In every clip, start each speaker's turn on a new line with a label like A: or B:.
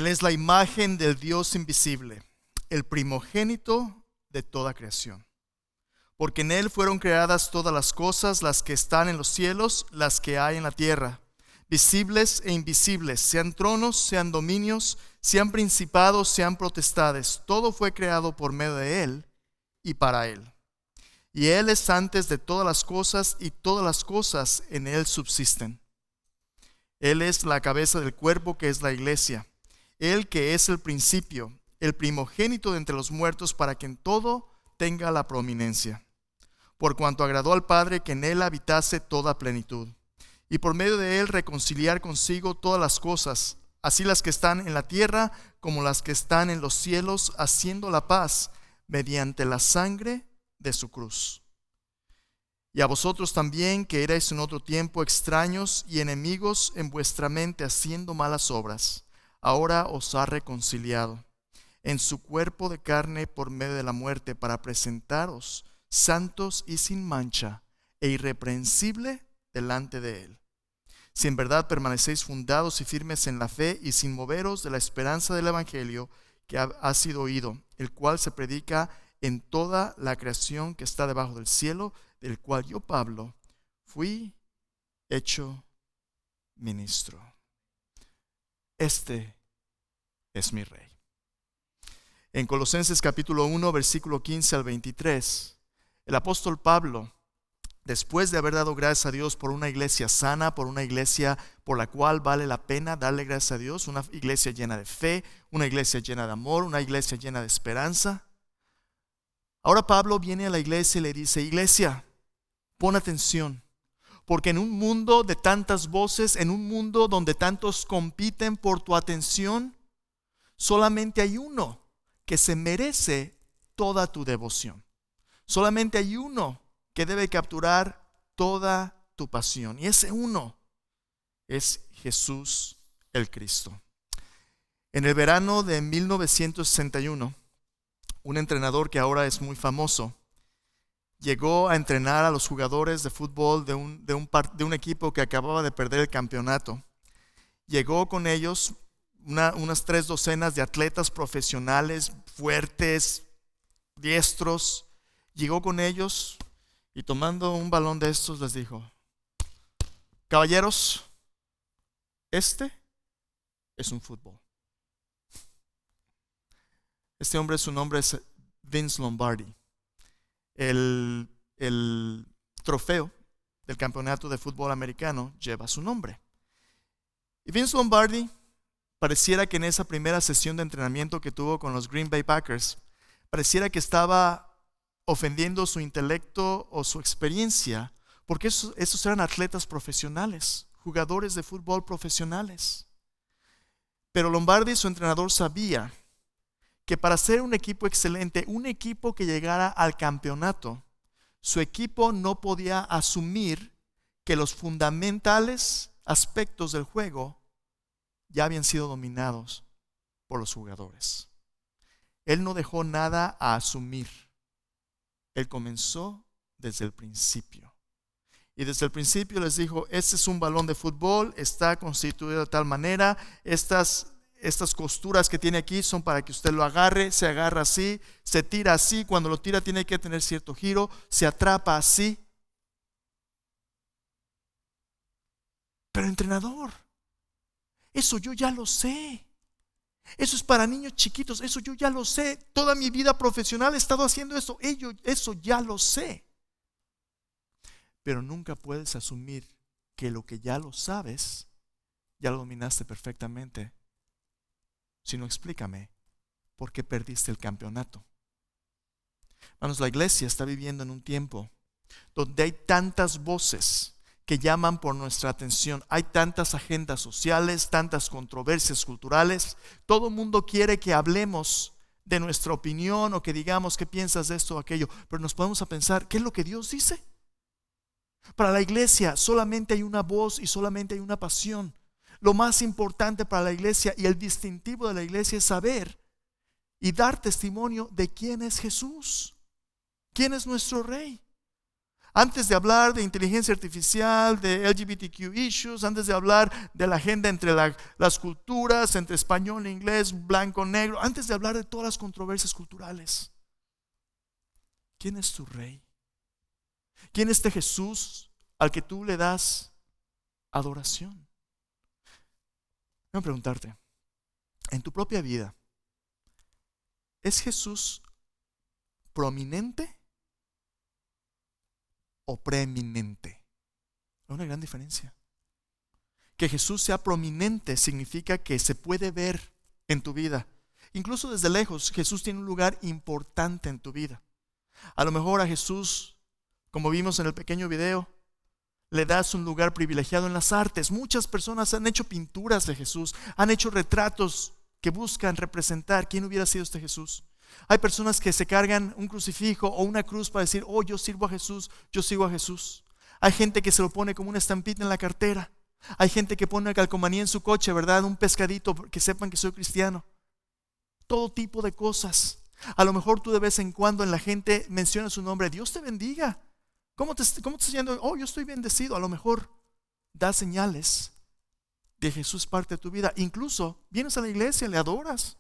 A: Él es la imagen del Dios invisible, el primogénito de toda creación. Porque en Él fueron creadas todas las cosas, las que están en los cielos, las que hay en la tierra, visibles e invisibles, sean tronos, sean dominios, sean principados, sean potestades. Todo fue creado por medio de Él y para Él. Y Él es antes de todas las cosas, y todas las cosas en Él subsisten. Él es la cabeza del cuerpo, que es la iglesia. Él que es el principio, el primogénito de entre los muertos, para que en todo tenga la prominencia. Por cuanto agradó al Padre que en Él habitase toda plenitud, y por medio de Él reconciliar consigo todas las cosas, así las que están en la tierra como las que están en los cielos, haciendo la paz mediante la sangre de su cruz. Y a vosotros también, que erais en otro tiempo extraños y enemigos en vuestra mente, haciendo malas obras, ahora os ha reconciliado en su cuerpo de carne por medio de la muerte, para presentaros santos y sin mancha e irreprensible delante de Él. Si en verdad permanecéis fundados y firmes en la fe, y sin moveros de la esperanza del Evangelio que ha sido oído, el cual se predica en toda la creación que está debajo del cielo, del cual yo, Pablo, fui hecho ministro. Este es mi Rey. En Colosenses capítulo 1, versículo 15 al 23, el apóstol Pablo, después de haber dado gracias a Dios por una iglesia sana, por una iglesia por la cual vale la pena darle gracias a Dios, una iglesia llena de fe, una iglesia llena de amor, una iglesia llena de esperanza. Ahora Pablo viene a la iglesia y le dice: iglesia, pon atención, porque en un mundo de tantas voces, en un mundo donde tantos compiten por tu atención, solamente hay uno que se merece toda tu devoción. Solamente hay uno que debe capturar toda tu pasión, y ese uno es Jesús el Cristo. En el verano de 1961, un entrenador que ahora es muy famoso llegó a entrenar a los jugadores de fútbol de un equipo que acababa de perder el campeonato. Llegó con ellos unas 3 docenas de atletas profesionales, fuertes, diestros. Llegó con ellos y, tomando un balón de estos, les dijo: caballeros, este es un fútbol. Este hombre, su nombre es Vince Lombardi. El trofeo del campeonato de fútbol americano lleva su nombre. Y Vince Lombardi, pareciera que en esa primera sesión de entrenamiento que tuvo con los Green Bay Packers, pareciera que estaba ofendiendo su intelecto o su experiencia, porque esos eran atletas profesionales, jugadores de fútbol profesionales. Pero Lombardi, su entrenador, sabía que para ser un equipo excelente, un equipo que llegara al campeonato, su equipo no podía asumir que los fundamentales aspectos del juego ya habían sido dominados por los jugadores. Él no dejó nada a asumir. Él comenzó desde el principio. Y desde el principio les dijo: este es un balón de fútbol, está constituido de tal manera, estas costuras que tiene aquí son para que usted lo agarre, se agarra así, se tira así, cuando lo tira tiene que tener cierto giro, se atrapa así. Pero entrenador, eso yo ya lo sé. Eso es para niños chiquitos, eso yo ya lo sé. Toda mi vida profesional he estado haciendo eso, eso ya lo sé. Pero nunca puedes asumir que lo que ya lo sabes, ya lo dominaste perfectamente. Si no, explícame por qué perdiste el campeonato. Hermanos, la iglesia está viviendo en un tiempo donde hay tantas voces que llaman por nuestra atención. Hay tantas agendas sociales, tantas controversias culturales. Todo el mundo quiere que hablemos de nuestra opinión o que digamos qué piensas de esto o aquello. Pero nos podemos a pensar, ¿qué es lo que Dios dice? Para la iglesia solamente hay una voz y solamente hay una pasión. Lo más importante para la iglesia y el distintivo de la iglesia es saber y dar testimonio de quién es Jesús, quién es nuestro Rey. Antes de hablar de inteligencia artificial, de LGBTQ issues, antes de hablar de la agenda entre las culturas, entre español e inglés, blanco, negro, antes de hablar de todas las controversias culturales, ¿quién es tu rey? ¿Quién es este Jesús al que tú le das adoración? Voy a preguntarte, en tu propia vida, ¿es Jesús prominente o preeminente? Hay una gran diferencia. Que Jesús sea prominente significa que se puede ver en tu vida. Incluso desde lejos, Jesús tiene un lugar importante en tu vida. A lo mejor a Jesús, como vimos en el pequeño video, le das un lugar privilegiado en las artes. Muchas personas han hecho pinturas de Jesús, han hecho retratos que buscan representar quién hubiera sido este Jesús. Hay personas que se cargan un crucifijo o una cruz para decir, oh, yo sirvo a Jesús, yo sigo a Jesús. Hay gente que se lo pone como una estampita en la cartera. Hay gente que pone una calcomanía en su coche, ¿verdad? Un pescadito, que sepan que soy cristiano. Todo tipo de cosas. A lo mejor tú de vez en cuando en la gente menciona su nombre. Dios te bendiga. ¿Cómo te estás yendo? Oh, yo estoy bendecido. A lo mejor da señales de Jesús parte de tu vida. Incluso vienes a la iglesia, le adoras.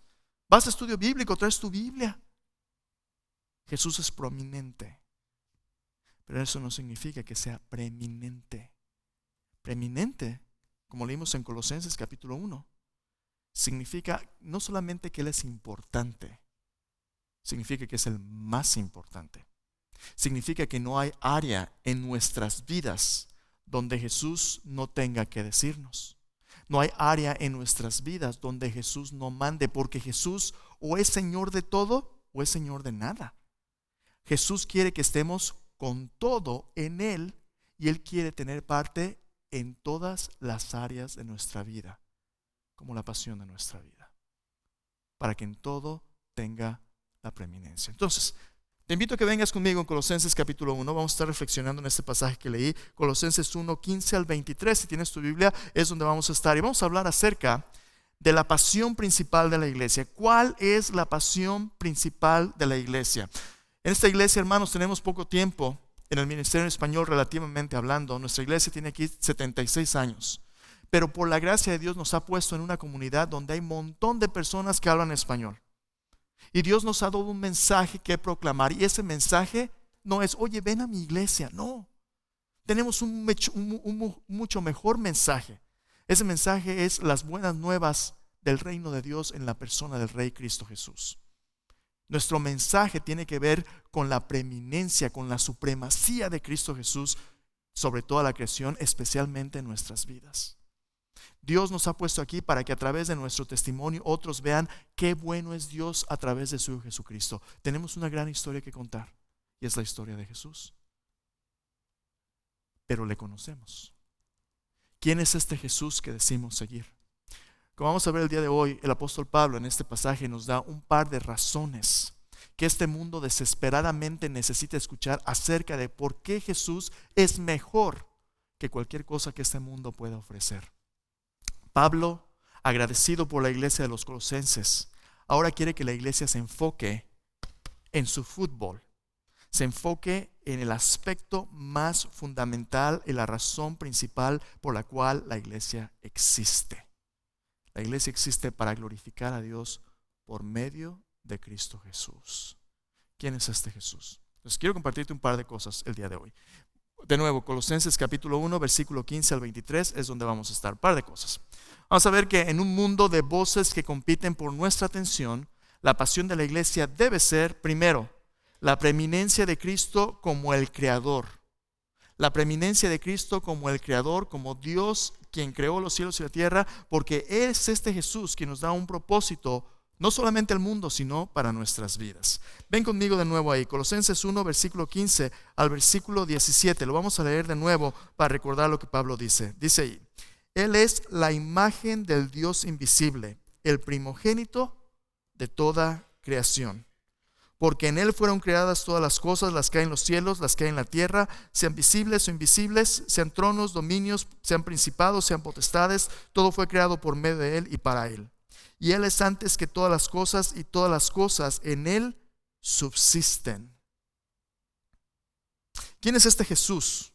A: Vas a estudio bíblico, traes tu Biblia. Jesús es prominente, pero eso no significa que sea preeminente. Preeminente, como leímos en Colosenses capítulo 1, significa no solamente que Él es importante, significa que es el más importante. Significa que no hay área en nuestras vidas donde Jesús no tenga que decirnos. No hay área en nuestras vidas donde Jesús no mande, porque Jesús o es Señor de todo o es Señor de nada. Jesús quiere que estemos con todo en Él y Él quiere tener parte en todas las áreas de nuestra vida, como la pasión de nuestra vida, para que en todo tenga la preeminencia. Entonces, te invito a que vengas conmigo en Colosenses capítulo 1. Vamos a estar reflexionando en este pasaje que leí, Colosenses 1, 15 al 23. Si tienes tu Biblia, es donde vamos a estar. Y vamos a hablar acerca de la pasión principal de la iglesia. ¿Cuál es la pasión principal de la iglesia? En esta iglesia, hermanos, tenemos poco tiempo en el ministerio en español, relativamente hablando. Nuestra iglesia tiene aquí 76 años. Pero por la gracia de Dios nos ha puesto en una comunidad donde hay un montón de personas que hablan español. Y Dios nos ha dado un mensaje que proclamar. Y ese mensaje no es, oye, ven a mi iglesia. No, tenemos un mucho mejor mensaje. Ese mensaje es las buenas nuevas del reino de Dios en la persona del Rey Cristo Jesús. Nuestro mensaje tiene que ver con la preeminencia, con la supremacía de Cristo Jesús sobre toda la creación, especialmente en nuestras vidas. Dios nos ha puesto aquí para que a través de nuestro testimonio otros vean qué bueno es Dios a través de su Hijo Jesucristo. Tenemos una gran historia que contar y es la historia de Jesús. Pero le conocemos. ¿Quién es este Jesús que decimos seguir? Como vamos a ver el día de hoy, el apóstol Pablo en este pasaje nos da un par de razones que este mundo desesperadamente necesita escuchar acerca de por qué Jesús es mejor que cualquier cosa que este mundo pueda ofrecer. Pablo, agradecido por la iglesia de los Colosenses, ahora quiere que la iglesia se enfoque en su fútbol, se enfoque en el aspecto más fundamental y la razón principal por la cual la iglesia existe. La iglesia existe para glorificar a Dios por medio de Cristo Jesús. ¿Quién es este Jesús? Entonces quiero compartirte un par de cosas el día de hoy. De nuevo, Colosenses capítulo 1, versículo 15 al 23 es donde vamos a estar. Un par de cosas. Vamos a ver que en un mundo de voces que compiten por nuestra atención, la pasión de la iglesia debe ser, primero, la preeminencia de Cristo como el Creador. La preeminencia de Cristo como el Creador, como Dios quien creó los cielos y la tierra, porque es este Jesús quien nos da un propósito, no solamente al mundo, sino para nuestras vidas. Ven conmigo de nuevo ahí, Colosenses 1, versículo 15 al versículo 17. Lo vamos a leer de nuevo para recordar lo que Pablo dice. Dice ahí, Él es la imagen del Dios invisible, el primogénito de toda creación. Porque en Él fueron creadas todas las cosas, las que hay en los cielos, las que hay en la tierra, sean visibles o invisibles, sean tronos, dominios, sean principados, sean potestades. Todo fue creado por medio de Él y para Él. Y Él es antes que todas las cosas, y todas las cosas en Él subsisten. ¿Quién es este Jesús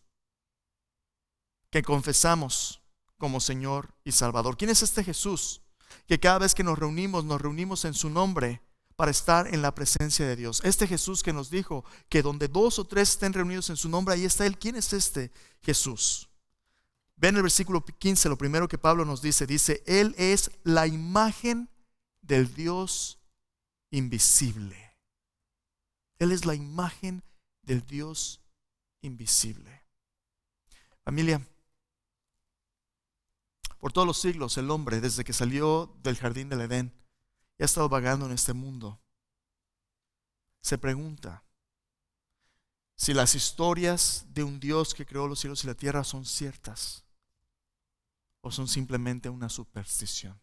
A: que confesamos como Señor y Salvador? ¿Quién es este Jesús que cada vez que nos reunimos en su nombre para estar en la presencia de Dios? Este Jesús que nos dijo que donde 2 o 3 estén reunidos en su nombre, ahí está Él. ¿Quién es este Jesús? Ven el versículo 15, lo primero que Pablo nos dice, Él es la imagen del Dios invisible. Él es la imagen del Dios invisible. Familia, por todos los siglos el hombre, desde que salió del jardín del Edén y ha estado vagando en este mundo, se pregunta si las historias de un Dios que creó los cielos y la tierra son ciertas o son simplemente una superstición.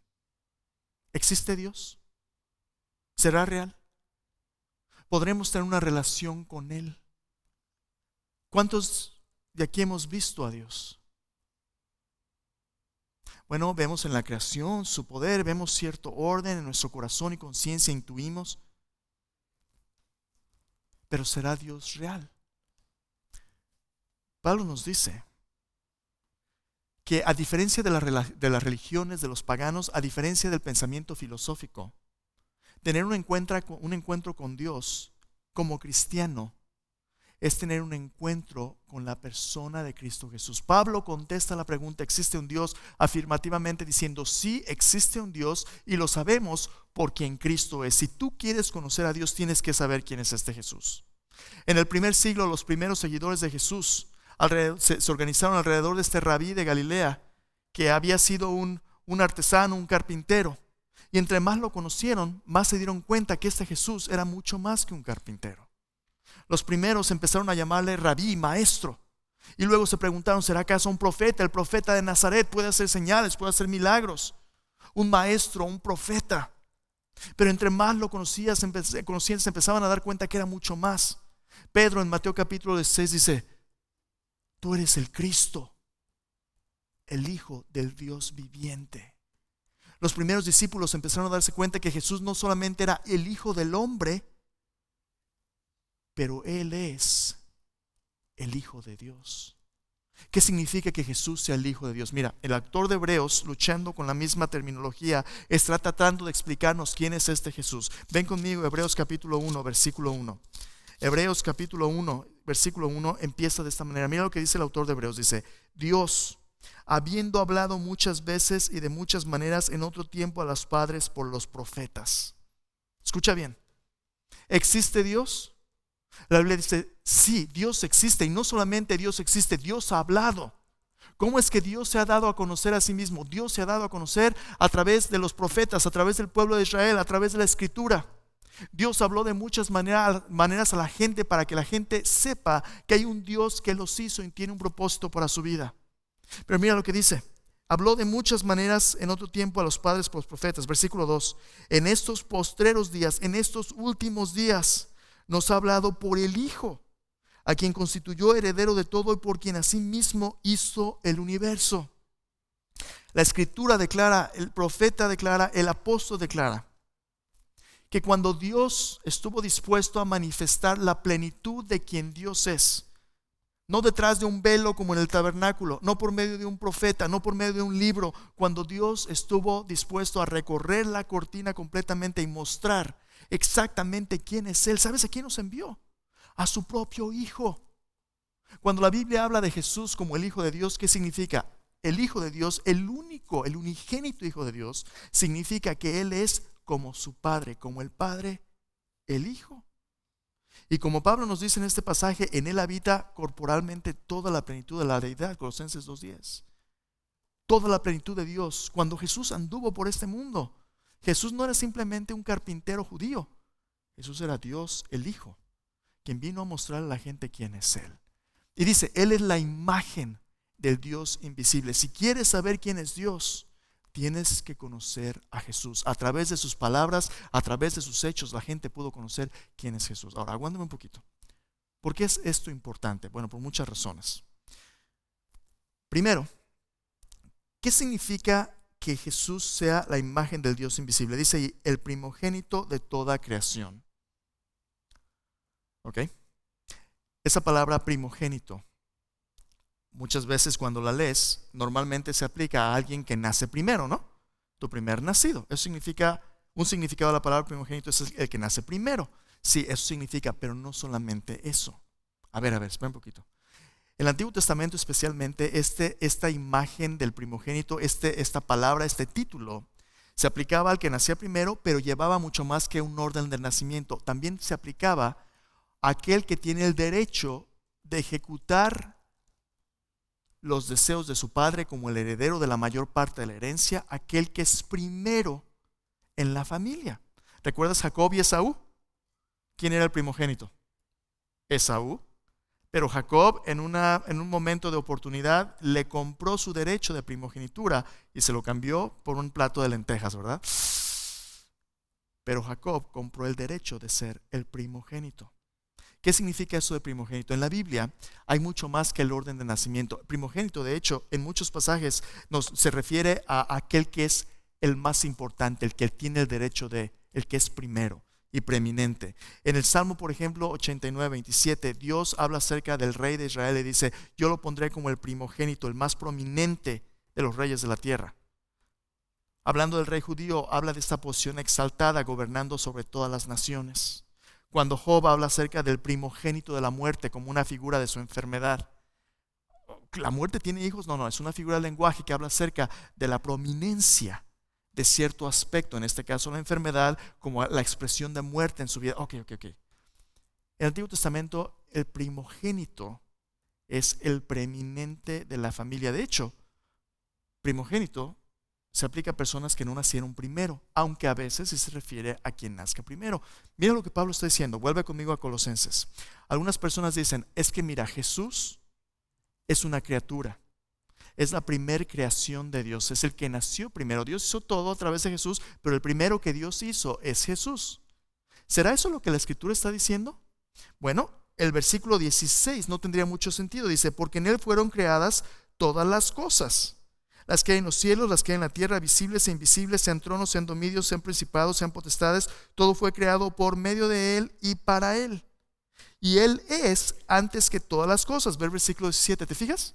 A: ¿Existe Dios? ¿Será real? ¿Podremos tener una relación con Él? ¿Cuántos de aquí hemos visto a Dios? Bueno, vemos en la creación su poder, vemos cierto orden en nuestro corazón y conciencia, intuimos. Pero ¿será Dios real? Pablo nos dice que a diferencia de las religiones, de los paganos, a diferencia del pensamiento filosófico, tener un encuentro con Dios como cristiano es tener un encuentro con la persona de Cristo Jesús. Pablo contesta la pregunta, ¿existe un Dios? Afirmativamente diciendo, sí, existe un Dios y lo sabemos por quien Cristo es. Si tú quieres conocer a Dios, tienes que saber quién es este Jesús. En el primer siglo, los primeros seguidores de Jesús se organizaron alrededor de este rabí de Galilea, que había sido un artesano, un carpintero. Y entre más lo conocieron, más se dieron cuenta que este Jesús era mucho más que un carpintero. Los primeros empezaron a llamarle rabí, maestro. Y luego se preguntaron, ¿será acaso un profeta? El profeta de Nazaret puede hacer señales, puede hacer milagros. Un maestro, un profeta. Pero entre más lo conocían, se empezaban a dar cuenta que era mucho más. Pedro en Mateo capítulo 6 dice, tú eres el Cristo, el Hijo del Dios viviente. Los primeros discípulos empezaron a darse cuenta que Jesús no solamente era el Hijo del hombre, pero Él es el Hijo de Dios. ¿Qué significa que Jesús sea el Hijo de Dios? Mira, el autor de Hebreos, luchando con la misma terminología, está tratando de explicarnos quién es este Jesús. Ven conmigo, Hebreos capítulo 1, versículo 1. Hebreos capítulo 1, versículo 1 empieza de esta manera. Mira lo que dice el autor de Hebreos. Dice, Dios, habiendo hablado muchas veces y de muchas maneras en otro tiempo a los padres por los profetas. Escucha bien. ¿Existe Dios? La Biblia dice, sí, Dios existe. Y no solamente Dios existe, Dios ha hablado. ¿Cómo es que Dios se ha dado a conocer a sí mismo? Dios se ha dado a conocer a través de los profetas, a través del pueblo de Israel, a través de la Escritura. Dios habló de muchas maneras a la gente para que la gente sepa que hay un Dios que los hizo y tiene un propósito para su vida. Pero mira lo que dice. Habló de muchas maneras en otro tiempo a los padres por los profetas. Versículo 2. En estos postreros días, en estos últimos días, nos ha hablado por el Hijo, a quien constituyó heredero de todo y por quien asimismo hizo el universo. La Escritura declara, el profeta declara, el apóstol declara que cuando Dios estuvo dispuesto a manifestar la plenitud de quien Dios es, no detrás de un velo como en el tabernáculo, no por medio de un profeta, no por medio de un libro, cuando Dios estuvo dispuesto a recorrer la cortina completamente y mostrar exactamente quién es Él, ¿sabes a quién nos envió? A su propio Hijo. Cuando la Biblia habla de Jesús como el Hijo de Dios, ¿qué significa? El Hijo de Dios, el único, el unigénito Hijo de Dios, significa que Él es como su Padre, como el Padre, el Hijo. Y como Pablo nos dice en este pasaje, en Él habita corporalmente toda la plenitud de la deidad, Colosenses 2:10. Toda la plenitud de Dios. Cuando Jesús anduvo por este mundo, Jesús no era simplemente un carpintero judío. Jesús era Dios, el Hijo, quien vino a mostrar a la gente quién es Él. Y dice, Él es la imagen del Dios invisible. Si quieres saber quién es Dios, tienes que conocer a Jesús. A través de sus palabras, a través de sus hechos, la gente pudo conocer quién es Jesús. Ahora, aguántame un poquito. ¿Por qué es esto importante? Bueno, por muchas razones. Primero, ¿qué significa que Jesús sea la imagen del Dios invisible? Dice ahí, el primogénito de toda creación. ¿Ok? Esa palabra primogénito, muchas veces cuando la lees, normalmente se aplica a alguien que nace primero, ¿no? Tu primer nacido. Eso significa, un significado de la palabra primogénito es el que nace primero. Sí, eso significa, pero no solamente eso. A ver, espera un poquito. En el Antiguo Testamento especialmente, esta imagen del primogénito, esta palabra, este título, se aplicaba al que nacía primero, pero llevaba mucho más que un orden de nacimiento. También se aplicaba a aquel que tiene el derecho de ejecutar los deseos de su padre como el heredero de la mayor parte de la herencia, aquel que es primero en la familia. ¿Recuerdas Jacob y Esaú? ¿Quién era el primogénito? Esaú. Pero Jacob en un momento de oportunidad le compró su derecho de primogenitura y se lo cambió por un plato de lentejas, ¿verdad? Pero Jacob compró el derecho de ser el primogénito. ¿Qué significa eso de primogénito? En la Biblia hay mucho más que el orden de nacimiento. Primogénito, de hecho, en muchos pasajes se refiere a aquel que es el más importante, el que tiene el derecho el que es primero y preeminente. En el Salmo, por ejemplo, 89, 27, Dios habla acerca del rey de Israel y dice: yo lo pondré como el primogénito, el más prominente de los reyes de la tierra. Hablando del rey judío, habla de esta posición exaltada gobernando sobre todas las naciones. Cuando Job habla acerca del primogénito de la muerte como una figura de su enfermedad. ¿La muerte tiene hijos? No, es una figura de lenguaje que habla acerca de la prominencia de cierto aspecto, en este caso la enfermedad, como la expresión de muerte en su vida. Ok. En el Antiguo Testamento, el primogénito es el preeminente de la familia. De hecho, primogénito se aplica a personas que no nacieron primero, aunque a veces sí se refiere a quien nazca primero. Mira lo que Pablo está diciendo. Vuelve conmigo a Colosenses. Algunas personas dicen: es que mira, Jesús es una criatura. Es la primer creación de Dios, es el que nació primero. Dios hizo todo a través de Jesús, pero el primero que Dios hizo es Jesús. ¿Será eso lo que la Escritura está diciendo? Bueno, el versículo 16 no tendría mucho sentido. Dice: porque en Él fueron creadas todas las cosas, las que hay en los cielos, las que hay en la tierra, visibles e invisibles, sean tronos, sean dominios, sean principados, sean potestades. Todo fue creado por medio de Él y para Él. Y Él es antes que todas las cosas. Ve el versículo 17, ¿te fijas?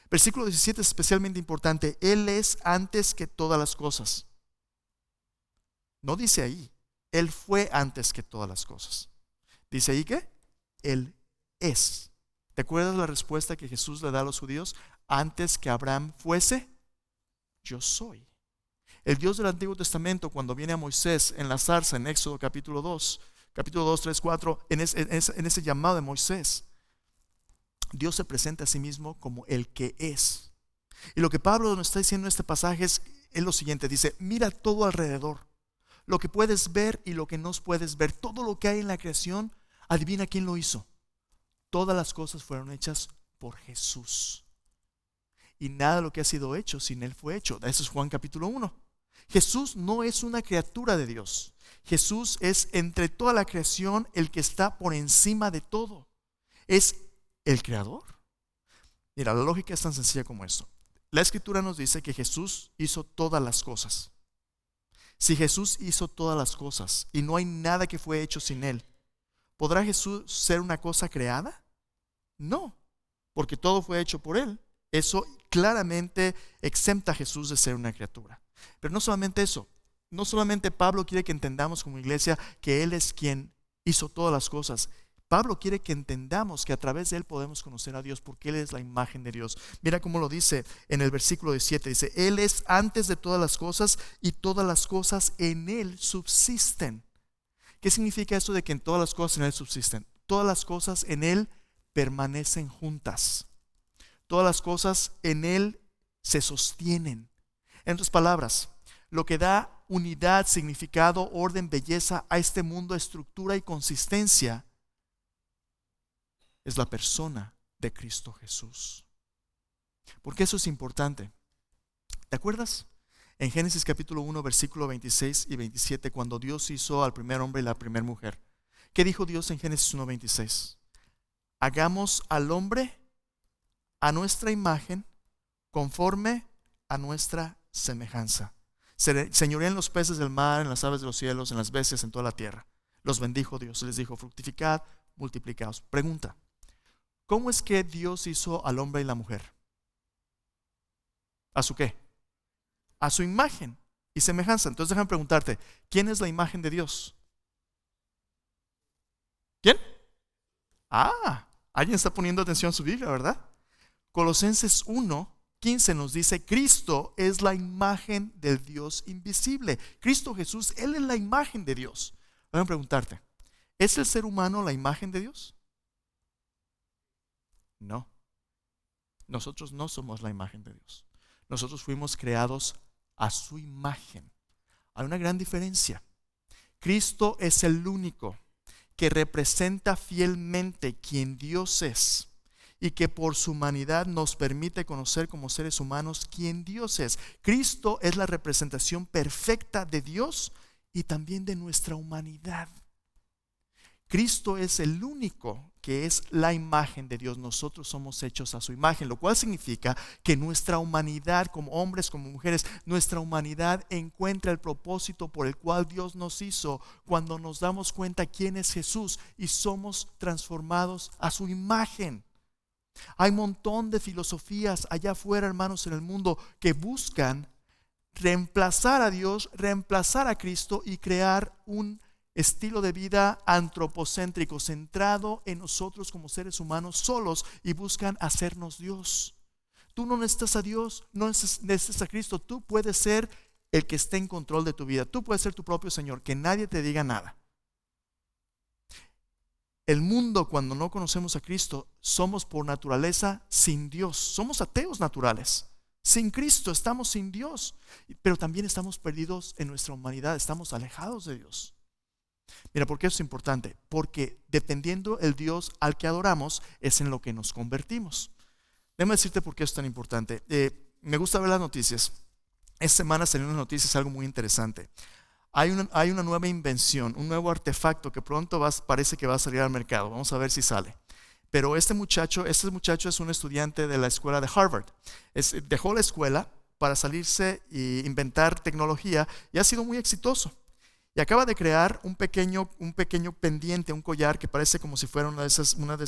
A: Versículo 17 es especialmente importante. Él es antes que todas las cosas. No dice ahí: Él fue antes que todas las cosas. Dice ahí que Él es. ¿Te acuerdas la respuesta que Jesús le da a los judíos? Antes que Abraham fuese, yo soy. El Dios del Antiguo Testamento, cuando viene a Moisés en la zarza, en Éxodo capítulo 2, 3, 4, en ese llamado de Moisés, Dios se presenta a sí mismo como el que es. Y lo que Pablo nos está diciendo en este pasaje es lo siguiente. Dice: mira todo alrededor, lo que puedes ver y lo que no puedes ver, todo lo que hay en la creación. Adivina quién lo hizo. Todas las cosas fueron hechas por Jesús, y nada de lo que ha sido hecho sin Él fue hecho. Eso es Juan capítulo 1. Jesús no es una criatura de Dios. Jesús es entre toda la creación el que está por encima de todo. Es el creador. Mira, la lógica es tan sencilla como esto. La Escritura nos dice que Jesús hizo todas las cosas. Si Jesús hizo todas las cosas y no hay nada que fue hecho sin Él, ¿podrá Jesús ser una cosa creada? No, porque todo fue hecho por Él. Eso claramente exenta a Jesús de ser una criatura. Pero no solamente eso, no solamente Pablo quiere que entendamos como iglesia que Él es quien hizo todas las cosas. Pablo quiere que entendamos que a través de Él podemos conocer a Dios, porque Él es la imagen de Dios. Mira cómo lo dice en el versículo 17. Dice: Él es antes de todas las cosas y todas las cosas en Él subsisten. ¿Qué significa eso de que en todas las cosas en Él subsisten? Todas las cosas en Él permanecen juntas. Todas las cosas en Él se sostienen. En otras palabras, lo que da unidad, significado, orden, belleza a este mundo, estructura y consistencia, es la persona de Cristo Jesús. ¿Por qué eso es importante? ¿Te acuerdas? En Génesis capítulo 1, versículo 26 y 27, cuando Dios hizo al primer hombre y la primera mujer, ¿qué dijo Dios en Génesis 1, 26? Hagamos al hombre a nuestra imagen, conforme a nuestra semejanza. Señorea en los peces del mar, en las aves de los cielos, en las bestias, en toda la tierra. Los bendijo Dios, les dijo: fructificad, multiplicaos. Pregunta: ¿Cómo es que Dios hizo al hombre y la mujer? ¿A su qué? A su imagen y semejanza. Entonces déjame preguntarte, ¿quién es la imagen de Dios? ¿Quién? Alguien está poniendo atención a su Biblia, ¿verdad? Colosenses 1:15 nos dice, Cristo es la imagen del Dios invisible. Cristo Jesús, Él es la imagen de Dios. Déjame preguntarte, ¿es el ser humano la imagen de Dios? No. Nosotros no somos la imagen de Dios. Nosotros fuimos creados a su imagen. Hay una gran diferencia. Cristo es el único que representa fielmente quien Dios es y que por su humanidad nos permite conocer como seres humanos quién Dios es. Cristo es la representación perfecta de Dios y también de nuestra humanidad. Cristo es el único que es la imagen de Dios. Nosotros somos hechos a su imagen, lo cual significa que nuestra humanidad, como hombres, como mujeres, nuestra humanidad encuentra el propósito por el cual Dios nos hizo cuando nos damos cuenta quién es Jesús y somos transformados a su imagen. Hay un montón de filosofías allá afuera, hermanos, en el mundo que buscan reemplazar a Dios, reemplazar a Cristo y crear un estilo de vida antropocéntrico, centrado en nosotros como seres humanos solos, y buscan hacernos Dios. Tú no necesitas a Dios, no necesitas a Cristo. Tú puedes ser el que esté en control de tu vida. Tú puedes ser tu propio Señor, que nadie te diga nada. El mundo, cuando no conocemos a Cristo, somos por naturaleza sin Dios. Somos ateos naturales. Sin Cristo estamos sin Dios, pero también estamos perdidos en nuestra humanidad. Estamos alejados de Dios. Mira, ¿por qué eso es importante? Porque dependiendo el Dios al que adoramos es en lo que nos convertimos. Déjame decirte por qué es tan importante. Me gusta ver las noticias. Esta semana salió una noticia, algo muy interesante. Hay una nueva invención, un nuevo artefacto que pronto parece que va a salir al mercado. Vamos a ver si sale. Pero este muchacho es un estudiante de la escuela de Harvard. Dejó la escuela para salirse e inventar tecnología y ha sido muy exitoso. Y acaba de crear un pequeño pendiente, un collar que parece como si fuera una de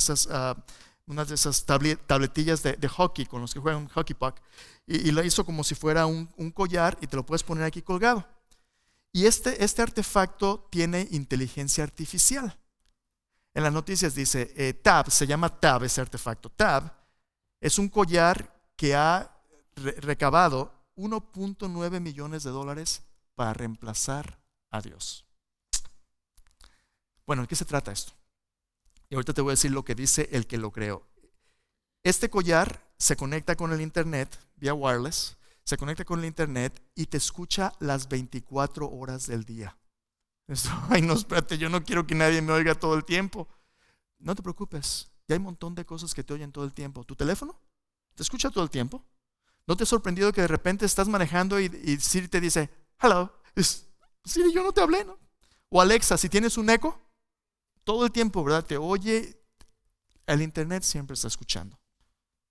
A: esas tabletillas de hockey con los que juegan un hockey puck. Y lo hizo como si fuera un collar y te lo puedes poner aquí colgado. Y este artefacto tiene inteligencia artificial. En las noticias dice, Tab, se llama Tab ese artefacto. Tab es un collar que ha recabado $1.9 millones para reemplazar a Dios. Bueno, ¿de qué se trata esto? Y ahorita te voy a decir lo que dice el que lo creó. Este collar se conecta con el internet vía wireless, se conecta con el internet y te escucha las 24 horas del día. Ay, no, espérate, yo no quiero que nadie me oiga todo el tiempo. No te preocupes, ya hay un montón de cosas que te oyen todo el tiempo. ¿Tu teléfono te escucha todo el tiempo? ¿No te ha sorprendido que de repente estás manejando y Siri te dice, hello? Siri, yo no te hablé, ¿no? O Alexa, si tienes un eco, todo el tiempo, ¿verdad? Te oye. El internet siempre está escuchando.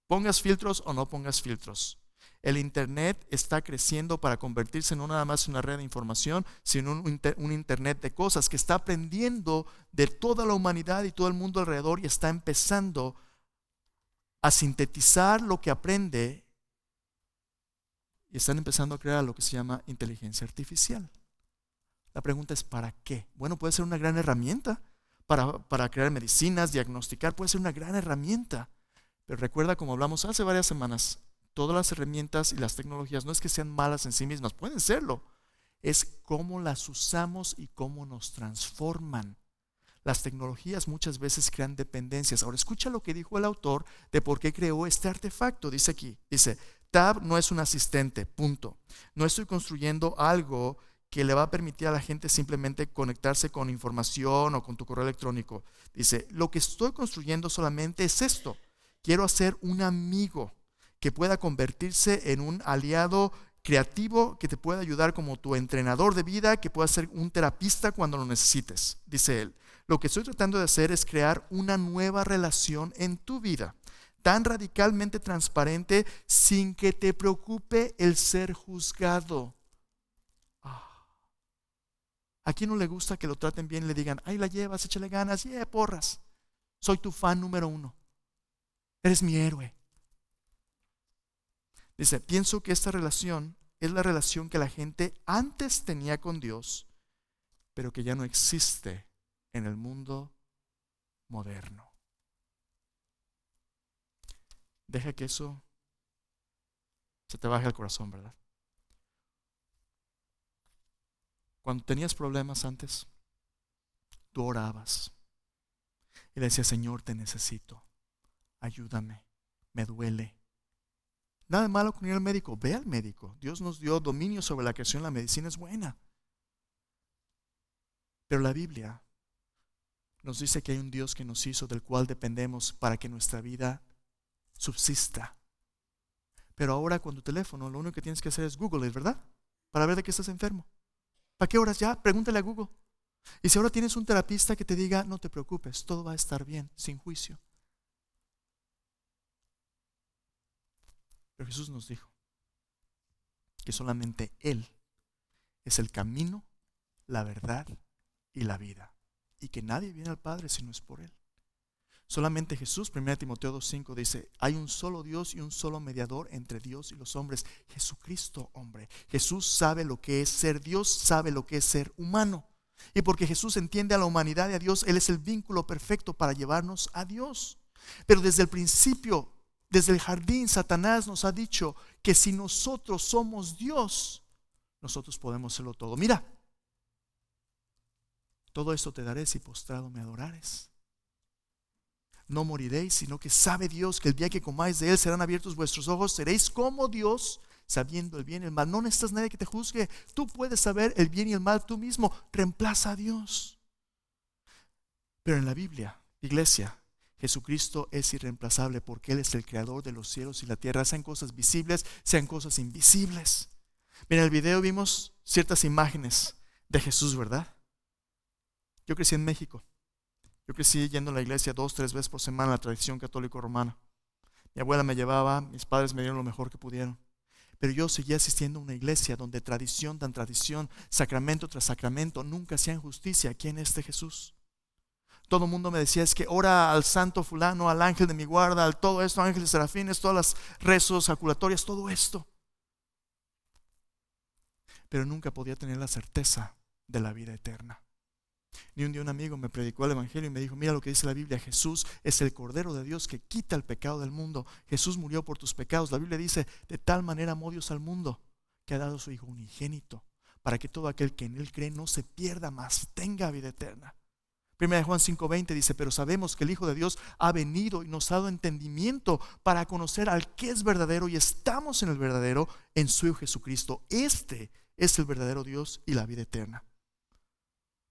A: Pongas filtros o no pongas filtros. El internet está creciendo para convertirse no nada más en una red de información, sino un internet de cosas que está aprendiendo de toda la humanidad y todo el mundo alrededor y está empezando a sintetizar lo que aprende y están empezando a crear lo que se llama inteligencia artificial. La pregunta es ¿para qué? Bueno, puede ser una gran herramienta para crear medicinas, diagnosticar, puede ser una gran herramienta. Pero recuerda, como hablamos hace varias semanas, todas las herramientas y las tecnologías no es que sean malas en sí mismas, pueden serlo. Es cómo las usamos y cómo nos transforman. Las tecnologías muchas veces crean dependencias. Ahora escucha lo que dijo el autor de por qué creó este artefacto. Dice aquí, Tab no es un asistente, punto. No estoy construyendo algo que le va a permitir a la gente simplemente conectarse con información o con tu correo electrónico. Dice, lo que estoy construyendo solamente es esto. Quiero hacer un amigo que pueda convertirse en un aliado creativo, que te pueda ayudar como tu entrenador de vida, que pueda ser un terapista cuando lo necesites. Dice él, lo que estoy tratando de hacer es crear una nueva relación en tu vida, tan radicalmente transparente sin que te preocupe el ser juzgado. ¿A quién no le gusta que lo traten bien y le digan, ay, la llevas, échale ganas, porras? Soy tu fan número 1. Eres mi héroe. Dice, pienso que esta relación es la relación que la gente antes tenía con Dios, pero que ya no existe en el mundo moderno. Deja que eso se te baje al corazón, ¿verdad? Cuando tenías problemas antes, tú orabas y le decías, Señor, te necesito, ayúdame, me duele. Nada de malo con ir al médico, ve al médico. Dios nos dio dominio sobre la creación, la medicina es buena. Pero la Biblia nos dice que hay un Dios que nos hizo, del cual dependemos para que nuestra vida subsista. Pero ahora con tu teléfono lo único que tienes que hacer es Google, ¿verdad? Para ver de qué estás enfermo. ¿Para qué oras ya? Pregúntale a Google. Y si ahora tienes un terapista que te diga, no te preocupes, todo va a estar bien, sin juicio. Pero Jesús nos dijo que solamente Él es el camino, la verdad y la vida, y que nadie viene al Padre si no es por Él. Solamente Jesús, 1 Timoteo 2:5 dice, hay un solo Dios y un solo mediador entre Dios y los hombres, Jesucristo, hombre. Jesús sabe lo que es ser Dios, sabe lo que es ser humano. Y porque Jesús entiende a la humanidad y a Dios, Él es el vínculo perfecto para llevarnos a Dios. Pero desde el principio, desde el jardín, Satanás nos ha dicho que si nosotros somos Dios, nosotros podemos serlo todo. Mira, todo esto te daré si postrado me adorares. No moriréis, sino que sabe Dios que el día que comáis de Él serán abiertos vuestros ojos, seréis como Dios, sabiendo el bien y el mal. No necesitas nadie que te juzgue, tú puedes saber el bien y el mal tú mismo. Reemplaza a Dios. Pero en la Biblia, iglesia, Jesucristo es irreemplazable porque Él es el creador de los cielos y la tierra, sean cosas visibles, sean cosas invisibles. Mira, en el video vimos ciertas imágenes de Jesús, ¿verdad? Yo crecí en México. Yo crecí yendo a la iglesia 2-3 veces por semana, la tradición católico romana. Mi abuela me llevaba, mis padres me dieron lo mejor que pudieron. Pero yo seguía asistiendo a una iglesia donde tradición tras tradición, sacramento tras sacramento, nunca hacían justicia. ¿Quién es este Jesús? Todo el mundo me decía, es que ora al santo fulano, al ángel de mi guarda, al todo esto, ángeles serafines, todas las rezos, jaculatorias, todo esto. Pero nunca podía tener la certeza de la vida eterna. Ni un día un amigo me predicó el evangelio y me dijo, mira lo que dice la Biblia, Jesús es el Cordero de Dios que quita el pecado del mundo. Jesús murió por tus pecados. La Biblia dice, de tal manera amó Dios al mundo que ha dado a su Hijo unigénito, para que todo aquel que en Él cree no se pierda, mas tenga vida eterna. 1 Juan 5:20 dice, pero sabemos que el Hijo de Dios ha venido y nos ha dado entendimiento para conocer al que es verdadero, y estamos en el verdadero, en su Hijo Jesucristo. Este es el verdadero Dios y la vida eterna.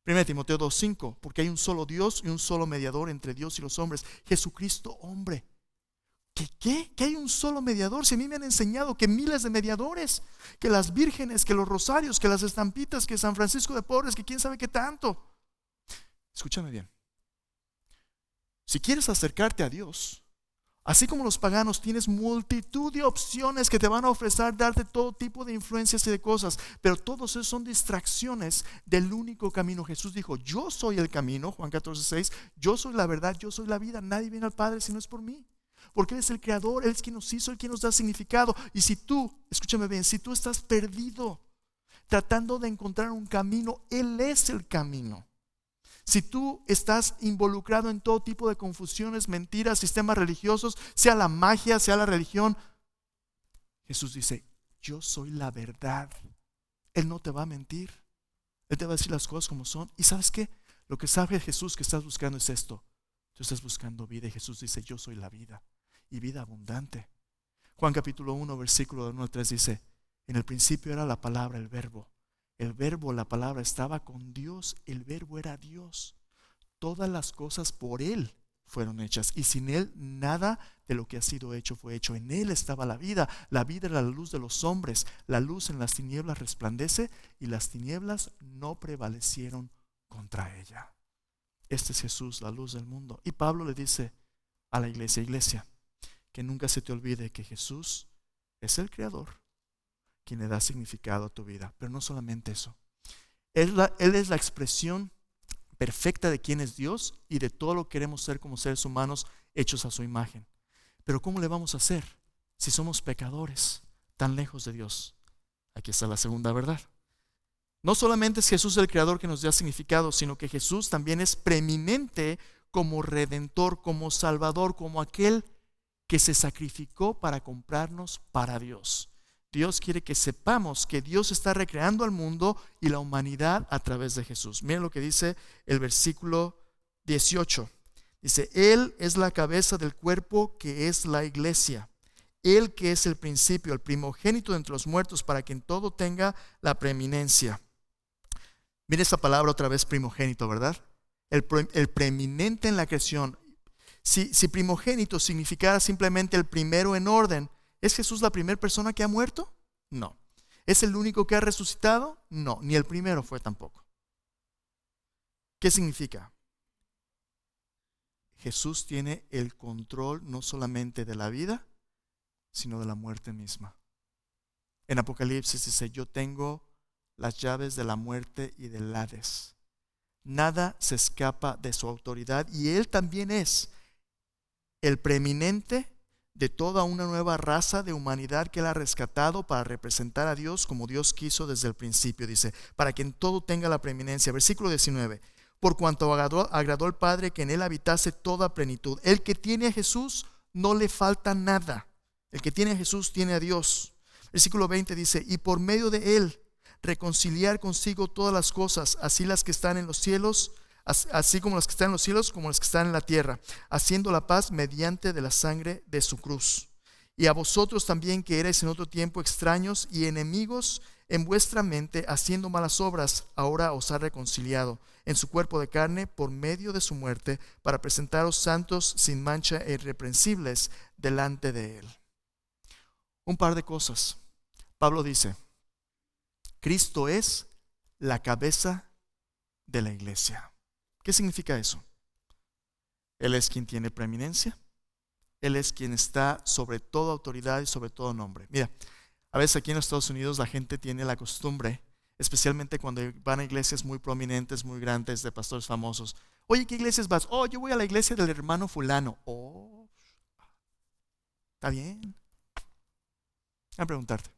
A: 1 Timoteo 2:5, porque hay un solo Dios y un solo mediador entre Dios y los hombres, Jesucristo, hombre. ¿Qué? ¿Que hay un solo mediador? Si a mí me han enseñado que miles de mediadores, que las vírgenes, que los rosarios, que las estampitas, que San Francisco de Porres, que quién sabe qué tanto. Escúchame bien. Si quieres acercarte a Dios, así como los paganos, tienes multitud de opciones que te van a ofrecer, darte todo tipo de influencias y de cosas, pero todos esos son distracciones del único camino. Jesús dijo, yo soy el camino, Juan 14:6, yo soy la verdad, yo soy la vida, nadie viene al Padre si no es por mí, porque Él es el creador, Él es quien nos hizo, Él quien nos da significado. Y si tú, escúchame bien, si tú estás perdido tratando de encontrar un camino, Él es el camino. Si tú estás involucrado en todo tipo de confusiones, mentiras, sistemas religiosos, sea la magia, sea la religión, Jesús dice, yo soy la verdad. Él no te va a mentir. Él te va a decir las cosas como son. ¿Y sabes qué? Lo que sabe Jesús que estás buscando es esto. Tú estás buscando vida y Jesús dice, yo soy la vida y vida abundante. Juan capítulo 1, versículo 1 al 3 dice, en el principio era la palabra, el verbo. El verbo, la palabra, estaba con Dios. El verbo era Dios. Todas las cosas por Él fueron hechas, y sin Él nada de lo que ha sido hecho fue hecho. En Él estaba la vida. La vida era la luz de los hombres. La luz en las tinieblas resplandece, y las tinieblas no prevalecieron contra ella. Este es Jesús, la luz del mundo. Y Pablo le dice a la iglesia, que nunca se te olvide que Jesús es el creador, quien le da significado a tu vida. Pero no solamente eso, Él es la expresión perfecta de quién es Dios y de todo lo que queremos ser como seres humanos hechos a su imagen. Pero ¿cómo le vamos a hacer si somos pecadores tan lejos de Dios? Aquí está la segunda verdad. No solamente es Jesús el creador que nos da significado, sino que Jesús también es preeminente como redentor, como salvador, como aquel que se sacrificó para comprarnos para Dios. Dios quiere que sepamos que Dios está recreando al mundo y la humanidad a través de Jesús. Miren lo que dice el versículo 18. Dice, Él es la cabeza del cuerpo que es la iglesia. Él que es el principio, el primogénito de entre los muertos, para que en todo tenga la preeminencia. Mire esa palabra otra vez, primogénito, ¿verdad? El preeminente en la creación. Si primogénito significara simplemente el primero en orden, ¿es Jesús la primera persona que ha muerto? No. ¿Es el único que ha resucitado? No, ni el primero fue tampoco. ¿Qué significa? Jesús tiene el control no solamente de la vida, sino de la muerte misma. En Apocalipsis dice, yo tengo las llaves de la muerte y del Hades. Nada se escapa de su autoridad y Él también es el preeminente de toda una nueva raza de humanidad que Él ha rescatado para representar a Dios como Dios quiso desde el principio. Dice, para que en todo tenga la preeminencia. Versículo 19. Por cuanto agradó al Padre que en Él habitase toda plenitud. El que tiene a Jesús no le falta nada. El que tiene a Jesús tiene a Dios. Versículo 20 dice, y por medio de Él reconciliar consigo todas las cosas, así las que están en los cielos, así como las que están en los cielos, como las que están en la tierra, haciendo la paz mediante de la sangre de su cruz. Y a vosotros también, que erais en otro tiempo extraños y enemigos en vuestra mente, haciendo malas obras, ahora os ha reconciliado en su cuerpo de carne por medio de su muerte, para presentaros santos, sin mancha e irreprensibles delante de Él. Un par de cosas. Pablo dice, Cristo es la cabeza de la iglesia. ¿Qué significa eso? Él es quien tiene preeminencia. Él es quien está sobre toda autoridad y sobre todo nombre. Mira, a veces aquí en los Estados Unidos la gente tiene la costumbre, especialmente cuando van a iglesias muy prominentes, muy grandes, de pastores famosos. Oye, ¿qué iglesias vas? Oh, yo voy a la iglesia del hermano fulano. Oh, está bien. Voy a preguntarte.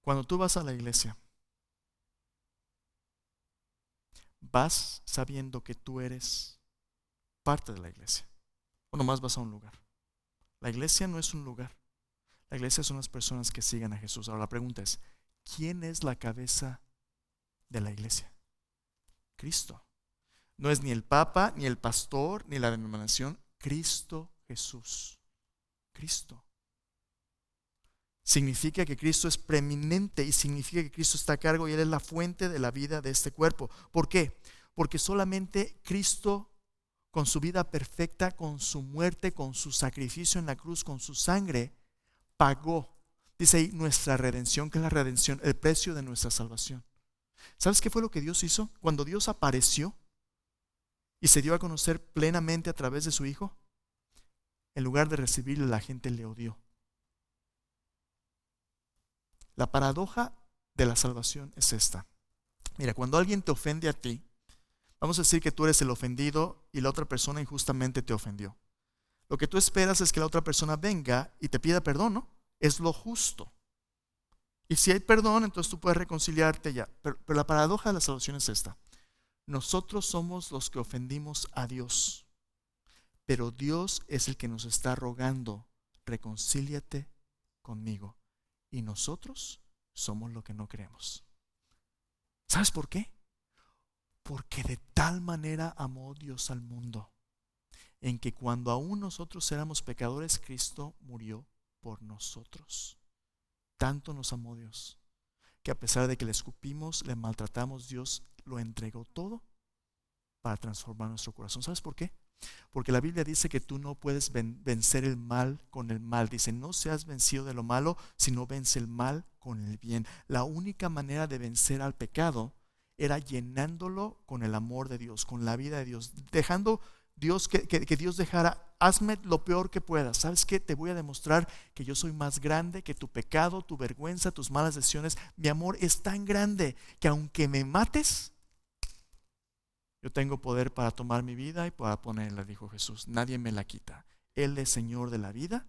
A: Cuando tú vas a la iglesia, ¿vas sabiendo que tú eres parte de la iglesia? ¿O nomás vas a un lugar? La iglesia no es un lugar. La iglesia son las personas que siguen a Jesús. Ahora la pregunta es, ¿quién es la cabeza de la iglesia? Cristo. No es ni el Papa, ni el pastor, ni la denominación. Cristo Jesús. Cristo. Significa que Cristo es preeminente y significa que Cristo está a cargo y Él es la fuente de la vida de este cuerpo. ¿Por qué? Porque solamente Cristo, con su vida perfecta, con su muerte, con su sacrificio en la cruz, con su sangre, pagó, dice ahí, nuestra redención, que es la redención, el precio de nuestra salvación. ¿Sabes qué fue lo que Dios hizo? Cuando Dios apareció y se dio a conocer plenamente a través de su Hijo, en lugar de recibirle, la gente le odió. La paradoja de la salvación es esta. Mira, cuando alguien te ofende a ti, vamos a decir que tú eres el ofendido y la otra persona injustamente te ofendió. Lo que tú esperas es que la otra persona venga y te pida perdón, ¿no? Es lo justo. Y si hay perdón, entonces tú puedes reconciliarte ya. Pero la paradoja de la salvación es esta. Nosotros somos los que ofendimos a Dios, pero Dios es el que nos está rogando, reconcíliate conmigo. Y nosotros somos lo que no creemos. ¿Sabes por qué? Porque de tal manera amó Dios al mundo, en que cuando aún nosotros éramos pecadores, Cristo murió por nosotros. Tanto nos amó Dios, que a pesar de que le escupimos, le maltratamos, Dios lo entregó todo para transformar nuestro corazón. ¿Sabes por qué? Porque la Biblia dice que tú no puedes vencer el mal con el mal. Dice, no seas vencido de lo malo, sino vence el mal con el bien. La única manera de vencer al pecado era llenándolo con el amor de Dios, con la vida de Dios, dejando Dios que Dios dejara, hazme lo peor que puedas. ¿Sabes qué? Te voy a demostrar que yo soy más grande que tu pecado, tu vergüenza, tus malas decisiones. Mi amor es tan grande que aunque me mates, Yo tengo poder para tomar mi vida y para ponerla, dijo Jesús. Nadie me la quita. Él es Señor de la vida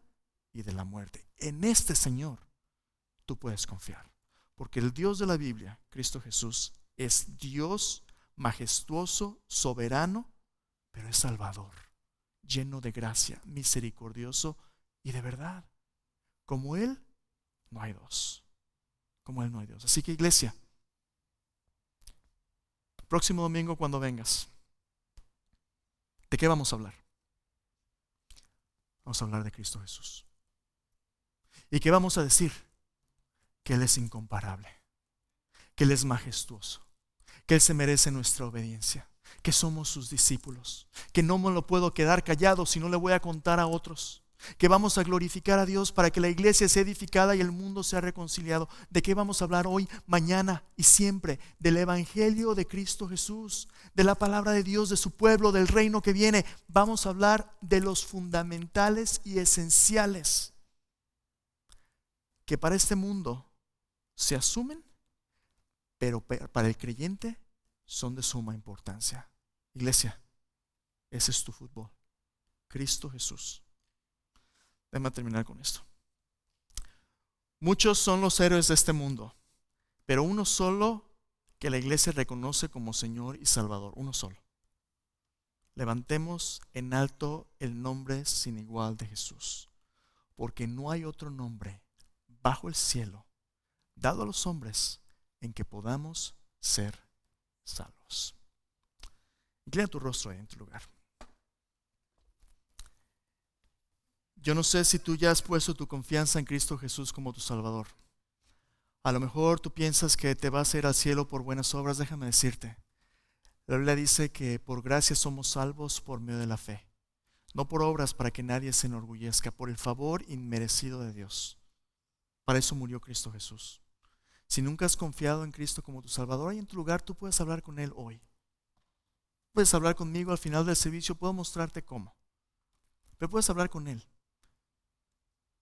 A: y de la muerte. En este Señor tú puedes confiar. Porque el Dios de la Biblia, Cristo Jesús, es Dios majestuoso, soberano, pero es Salvador, lleno de gracia, misericordioso y de verdad. Como Él, no hay dos. Como Él no hay Dios. Así que, iglesia, próximo domingo cuando vengas, ¿de qué vamos a hablar? Vamos a hablar de Cristo Jesús. ¿Y qué vamos a decir? Que Él es incomparable, que Él es majestuoso, que Él se merece nuestra obediencia, que somos sus discípulos, que no me lo puedo quedar callado si no le voy a contar a otros, que vamos a glorificar a Dios para que la iglesia sea edificada y el mundo sea reconciliado. ¿De qué vamos a hablar hoy, mañana y siempre? Del evangelio de Cristo Jesús, de la palabra de Dios, de su pueblo, del reino que viene. Vamos a hablar de los fundamentales y esenciales que para este mundo se asumen, pero para el creyente son de suma importancia. Iglesia, ese es tu fútbol, Cristo Jesús. Déjame terminar con esto. Muchos son los héroes de este mundo, pero uno solo que la iglesia reconoce como Señor y Salvador, uno solo. Levantemos en alto el nombre sin igual de Jesús, porque no hay otro nombre bajo el cielo dado a los hombres en que podamos ser salvos. Inclina tu rostro ahí en tu lugar. Yo no sé si tú ya has puesto tu confianza en Cristo Jesús como tu Salvador. A lo mejor tú piensas que te vas a ir al cielo por buenas obras. Déjame decirte, la Biblia dice que por gracia somos salvos por medio de la fe, no por obras para que nadie se enorgullezca, por el favor inmerecido de Dios. Para eso murió Cristo Jesús. Si nunca has confiado en Cristo como tu Salvador, ahí en tu lugar tú puedes hablar con Él hoy. Puedes hablar conmigo al final del servicio, puedo mostrarte cómo. Pero puedes hablar con Él.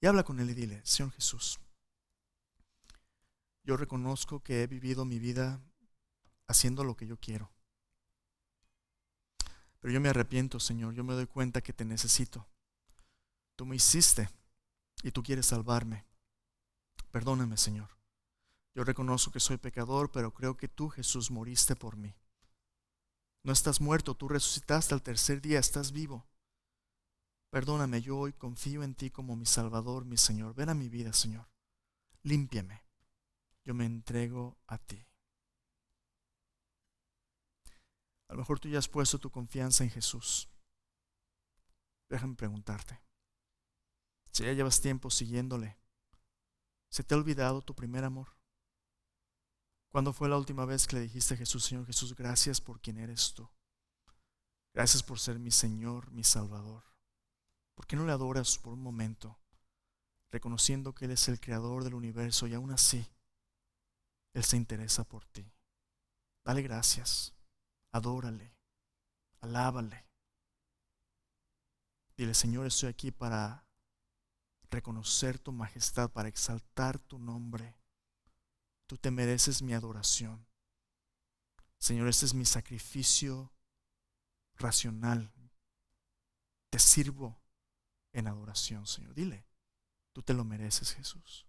A: Y habla con Él y dile: Señor Jesús, yo reconozco que he vivido mi vida haciendo lo que yo quiero. Pero yo me arrepiento, Señor, yo me doy cuenta que te necesito. Tú me hiciste y tú quieres salvarme. Perdóname, Señor. Yo reconozco que soy pecador, pero creo que tú, Jesús, moriste por mí. No estás muerto, tú resucitaste al tercer día, estás vivo. Perdóname, yo hoy confío en ti como mi Salvador, mi Señor. Ven a mi vida, Señor. Límpiame. Yo me entrego a ti. A lo mejor tú ya has puesto tu confianza en Jesús. Déjame preguntarte. Si ya llevas tiempo siguiéndole, ¿se te ha olvidado tu primer amor? ¿Cuándo fue la última vez que le dijiste a Jesús: Señor Jesús, gracias por quien eres tú? Gracias por ser mi Señor, mi Salvador. ¿Por qué no le adoras por un momento, reconociendo que Él es el creador del universo y aún así Él se interesa por ti? Dale gracias, adórale, alábale. Dile: Señor, estoy aquí para reconocer tu majestad, para exaltar tu nombre. Tú te mereces mi adoración. Señor, este es mi sacrificio racional. Te sirvo en adoración, Señor. Dile: tú te lo mereces, Jesús.